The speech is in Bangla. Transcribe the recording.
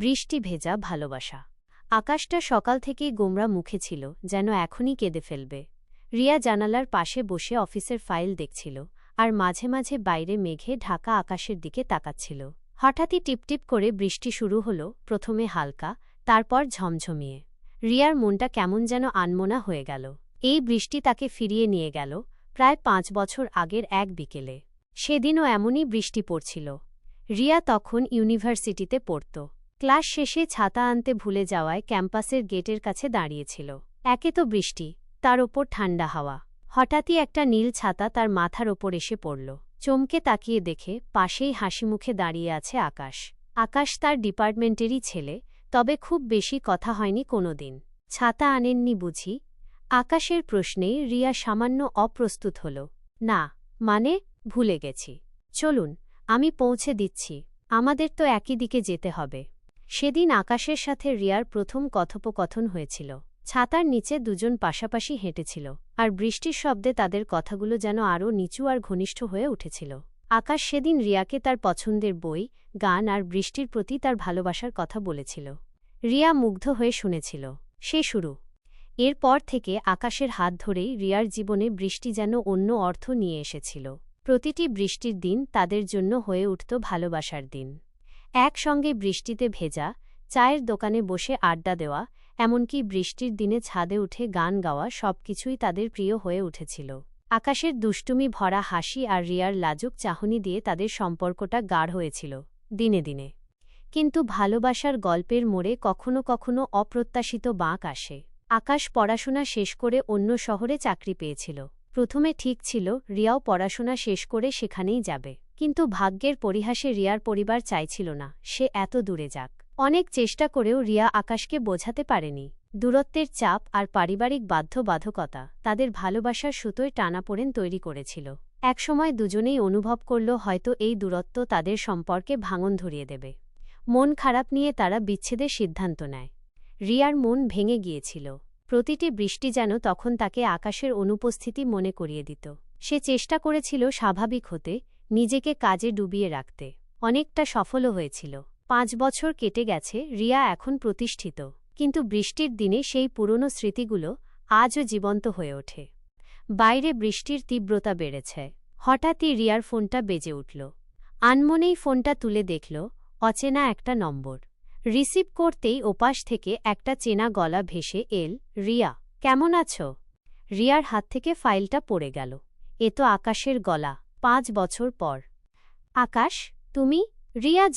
বৃষ্টি ভেজা ভালোবাসা। আকাশটা সকাল থেকেই গোমরা মুখে ছিল, যেন এখনই কেঁদে ফেলবে। রিয়া জানালার পাশে বসে অফিসের ফাইল দেখছিল, আর মাঝে মাঝে বাইরে মেঘে ঢাকা আকাশের দিকে তাকাচ্ছিল। হঠাৎই টিপটিপ করে বৃষ্টি শুরু হলো, প্রথমে হালকা, তারপর ঝমঝমিয়ে। রিয়ার মনটা কেমন যেন আনমনা হয়ে গেল। এই বৃষ্টি তাকে ফিরিয়ে নিয়ে গেল প্রায় 5 বছর আগের এক বিকেলে। সেদিনও এমনই বৃষ্টি পড়ছিল। রিয়া তখন ইউনিভার্সিটিতে পড়ত। ক্লাস শেষে ছাতা আনতে ভুলে যাওয়ায় ক্যাম্পাসের গেটের কাছে দাঁড়িয়েছিল। একে তো বৃষ্টি, তার ওপর ঠান্ডা হাওয়া। হঠাৎই একটা নীল ছাতা তার মাথার ওপর এসে পড়ল। চমকে তাকিয়ে দেখে পাশেই হাসিমুখে দাঁড়িয়ে আছে আকাশ। আকাশ তার ডিপার্টমেন্টেরই ছেলে, তবে খুব বেশি কথা হয়নি কোনোদিন। ছাতা আনেননি বুঝি? আকাশের প্রশ্নে রিয়া সামান্য অপ্রস্তুত হল। না, মানে ভুলে গেছি। চলুন, আমি পৌঁছে দিচ্ছি। আমাদের তো একই দিকে যেতে হবে। সেদিন আকাশের সাথে রিয়ার প্রথম কথোপকথন হয়েছিল। ছাতার নিচে দুজন পাশাপাশি হেঁটেছিল, আর বৃষ্টির শব্দে তাদের কথাগুলো যেন আরও নিচু আর ঘনিষ্ঠ হয়ে উঠেছিল। আকাশ সেদিন রিয়াকে তার পছন্দের বই, গান আর বৃষ্টির প্রতি তার ভালোবাসার কথা বলেছিল। রিয়া মুগ্ধ হয়ে শুনেছিল। সে শুরু। এরপর থেকে আকাশের হাত ধরেই রিয়ার জীবনে বৃষ্টি যেন অন্য অর্থ নিয়ে এসেছিল। প্রতিটি বৃষ্টির দিন তাদের জন্য হয়ে উঠত ভালোবাসার দিন। একসঙ্গে বৃষ্টিতে ভেজা, চায়ের দোকানে বসে আড্ডা দেওয়া, এমনকি বৃষ্টির দিনে ছাদে উঠে গান গাওয়া, সবকিছুই তাদের প্রিয় হয়ে উঠেছিল। আকাশের দুষ্টুমি ভরা হাসি আর রিয়ার লাজুক চাহনি দিয়ে তাদের সম্পর্কটা গাঢ় হয়েছিল দিনে দিনে। কিন্তু ভালোবাসার গল্পের মোড়ে কখনো কখনো অপ্রত্যাশিত বাঁক আসে। আকাশ পড়াশোনা শেষ করে অন্য শহরে চাকরি পেয়েছিল। প্রথমে ঠিক ছিল রিয়াও পড়াশোনা শেষ করে সেখানেই যাবে, কিন্তু ভাগ্যের পরিহাসে রিয়ার পরিবার চাইছিল না সে এত দূরে যাক। অনেক চেষ্টা করেও রিয়া আকাশকে বোঝাতে পারেনি। দূরত্বের চাপ আর পারিবারিক বাধ্যবাধকতা তাদের ভালোবাসার সুতোয় টানাপোড়েন তৈরি করেছিল। একসময় দুজনেই অনুভব করল হয়তো এই দূরত্ব তাদের সম্পর্কে ভাঙন ধরিয়ে দেবে। মন খারাপ নিয়ে তারা বিচ্ছেদের সিদ্ধান্ত নেয়। রিয়ার মন ভেঙে গিয়েছিল। প্রতিটি বৃষ্টি যেন তখন তাকে আকাশের অনুপস্থিতি মনে করিয়ে দিত। সে চেষ্টা করেছিল স্বাভাবিক হতে, নিজেকে কাজে ডুবিয়ে রাখতে। অনেকটা সফলও হয়েছিল। 5 বছর কেটে গেছে, রিয়া এখন প্রতিষ্ঠিত। কিন্তু বৃষ্টির দিনে সেই পুরনো স্মৃতিগুলো আজও জীবন্ত হয়ে ওঠে। বাইরে বৃষ্টির তীব্রতা বেড়েছে। হঠাৎই রিয়ার ফোনটা বেজে উঠল। আনমনেই ফোনটা তুলে দেখল অচেনা একটা নম্বর। রিসিভ করতেই ওপাশ থেকে একটা চেনা গলা ভেসে এল, রিয়া, কেমন আছো? রিয়ার হাত থেকে ফাইলটা পড়ে গেল। এ তো আকাশের গলা, 5 বছর পর। আকাশ, তুমি? রিয়া